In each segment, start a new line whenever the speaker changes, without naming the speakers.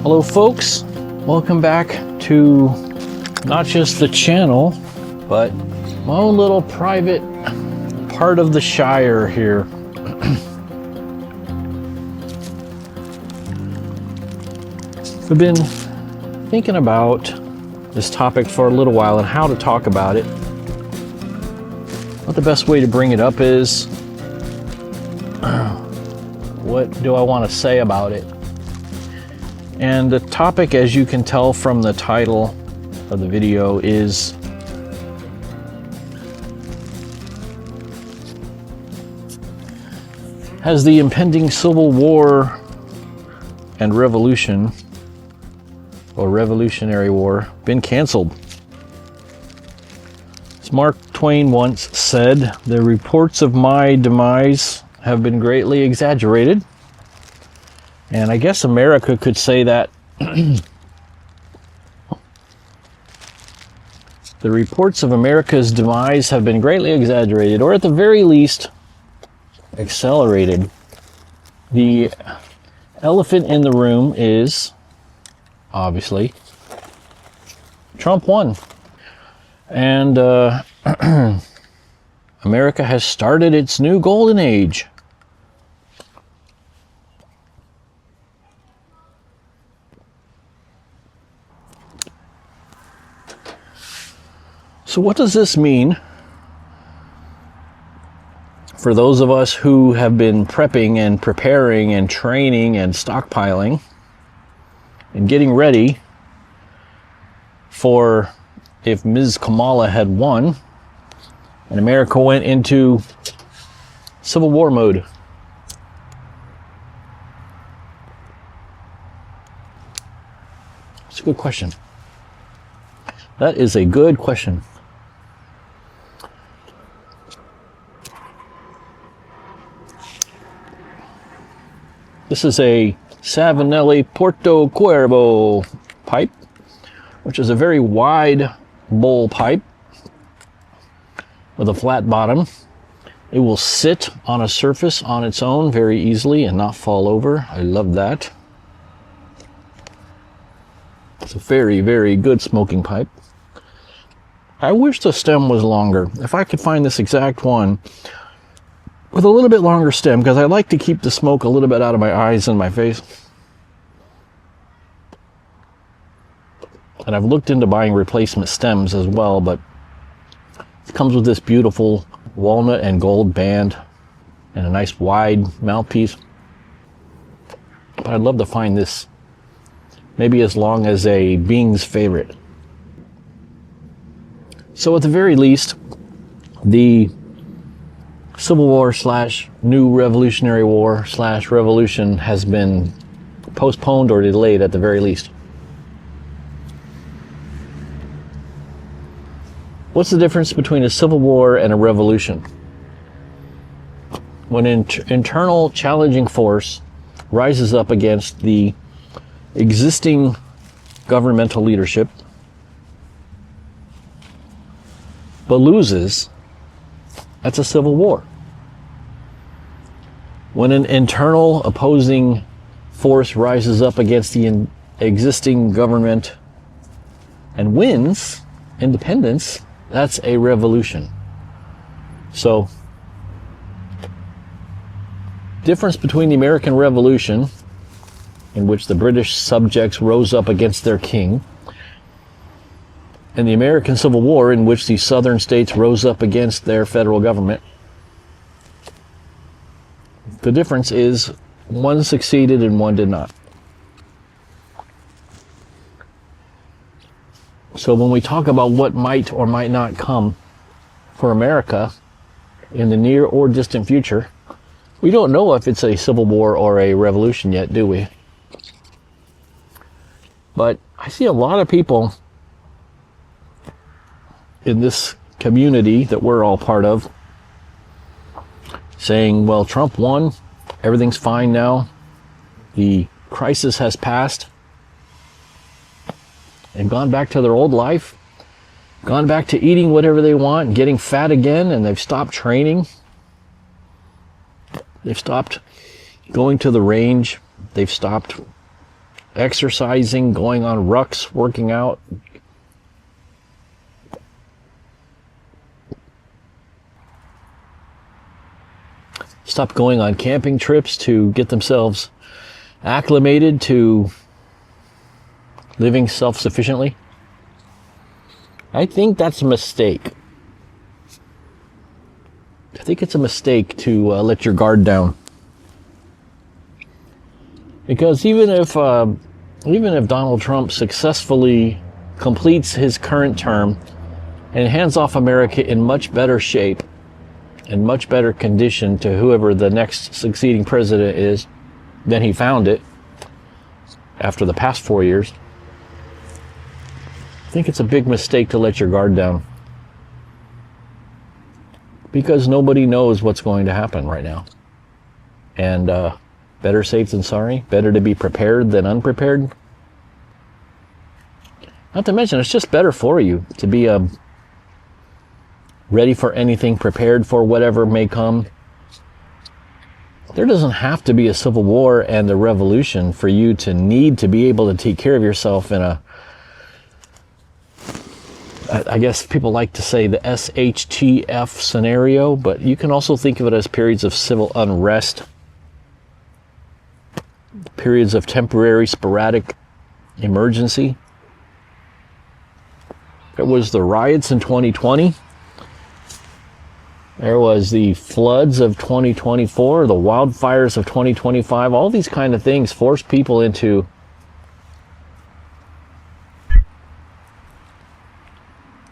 Hello folks, welcome back to not just the channel, but my own little private part of the Shire here. I've been thinking about this topic for a little while and how to talk about it. What the best way to bring it up is, what do I want to say about it? And the topic, as you can tell from the title of the video, is has the impending Civil War and revolution, or Revolutionary War, been canceled? As Mark Twain once said, the reports of my demise have been greatly exaggerated. And I guess America could say that the reports of America's demise have been greatly exaggerated, or at the very least, accelerated. The elephant in the room is, obviously, Trump won. And America has started its new golden age. So what does this mean for those of us who have been prepping and preparing and training and stockpiling and getting ready for if Ms. Kamala had won and America went into Civil War mode? It's a good question. That is a good question. This is a Savinelli Porto Cuervo pipe, which is a very wide bowl pipe with a flat bottom. It will sit on a surface on its own very easily and not fall over. I love that. It's a very, very good smoking pipe. I wish the stem was longer. If I could find this exact one with a little bit longer stem, because I like to keep the smoke a little bit out of my eyes and my face. And I've looked into buying replacement stems as well, but it comes with this beautiful walnut and gold band and a nice wide mouthpiece. But I'd love to find this maybe as long as a Bing's favorite. So at the very least, the Civil War / New Revolutionary War / revolution has been postponed or delayed at the very least. What's the difference between a civil war and a revolution? When an internal challenging force rises up against the existing governmental leadership but loses, that's a civil war. When an internal opposing force rises up against the existing government and wins independence, that's a revolution. So, difference between the American Revolution, in which the British subjects rose up against their king, and the American Civil War, in which the southern states rose up against their federal government. The difference is one succeeded and one did not. So when we talk about what might or might not come for America in the near or distant future, we don't know if it's a civil war or a revolution yet, do we? But I see a lot of people in this community that we're all part of saying, well, Trump won, everything's fine now, the crisis has passed, and gone back to their old life, gone back to eating whatever they want and getting fat again, and they've stopped training, they've stopped going to the range, they've stopped exercising, going on rucks, working out. Stop going on camping trips to get themselves acclimated to living self-sufficiently. I think that's a mistake. I think it's a mistake to let your guard down. Because even if Donald Trump successfully completes his current term and hands off America in much better shape and much better condition to whoever the next succeeding president is than he found it after the past 4 years, I think it's a big mistake to let your guard down. Because nobody knows what's going to happen right now. And better safe than sorry. Better to be prepared than unprepared. Not to mention, it's just better for you to be ready for anything, prepared for whatever may come. There doesn't have to be a civil war and a revolution for you to need to be able to take care of yourself in a, I guess people like to say the SHTF scenario, but you can also think of it as periods of civil unrest, periods of temporary, sporadic emergency. There was the riots in 2020. There was the floods of 2024, the wildfires of 2025. All these kind of things force people into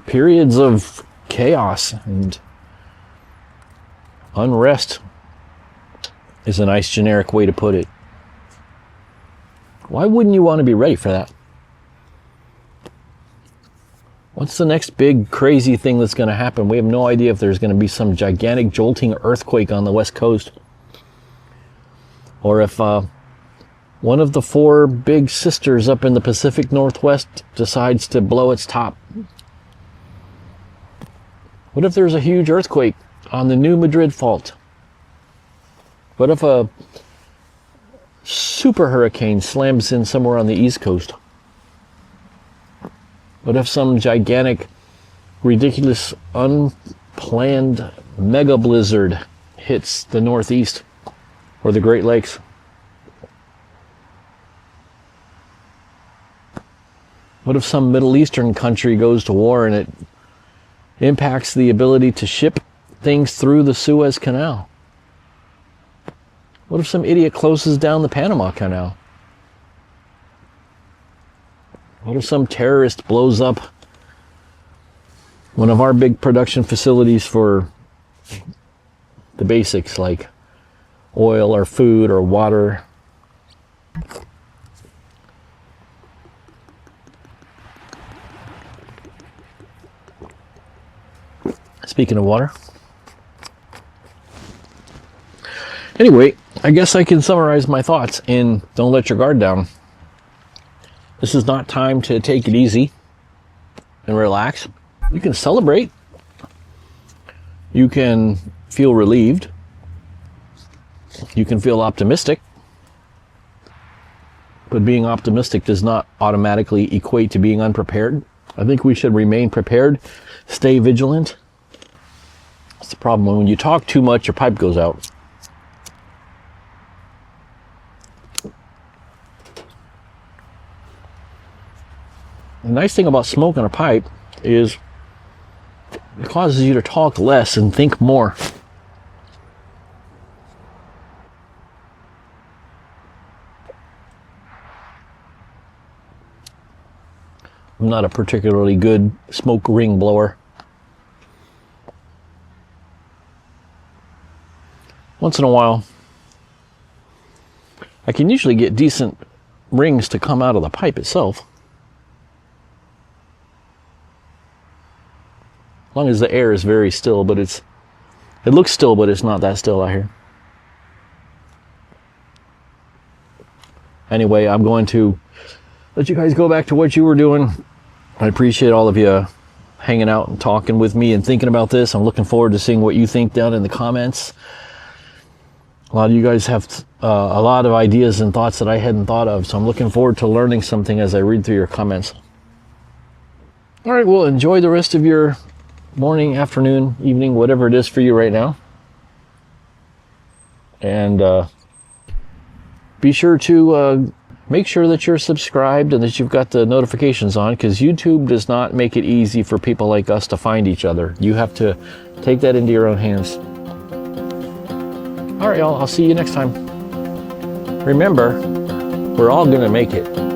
periods of chaos, and unrest is a nice generic way to put it. Why wouldn't you want to be ready for that? What's the next big crazy thing that's going to happen? We have no idea if there's going to be some gigantic jolting earthquake on the West Coast, or if one of the 4 big sisters up in the Pacific Northwest decides to blow its top. What if there's a huge earthquake on the New Madrid Fault? What if a super hurricane slams in somewhere on the East Coast? What if some gigantic, ridiculous, unplanned mega blizzard hits the Northeast or the Great Lakes? What if some Middle Eastern country goes to war and it impacts the ability to ship things through the Suez Canal? What if some idiot closes down the Panama Canal? What if some terrorist blows up one of our big production facilities for the basics like oil or food or water? Speaking of water. Anyway, I guess I can summarize my thoughts in don't let your guard down. This is not time to take it easy and relax. You can celebrate. You can feel relieved. You can feel optimistic. But being optimistic does not automatically equate to being unprepared. I think we should remain prepared, stay vigilant. That's the problem. When you talk too much, your pipe goes out. The nice thing about smoking a pipe is it causes you to talk less and think more. I'm not a particularly good smoke ring blower. Once in a while, I can usually get decent rings to come out of the pipe itself. As long as the air is very still, but it looks still, but it's not that still out here. Anyway, I'm going to let you guys go back to what you were doing. I appreciate all of you hanging out and talking with me and thinking about this. I'm looking forward to seeing what you think down in the comments. A lot of you guys have a lot of ideas and thoughts that I hadn't thought of, so I'm looking forward to learning something as I read through your comments. All right, well, enjoy the rest of your morning, afternoon, evening, whatever it is for you right now. And be sure to make sure that you're subscribed and that you've got the notifications on, because YouTube does not make it easy for people like us to find each other. You have to take that into your own hands. All right, y'all, I'll see you next time. Remember, we're all going to make it.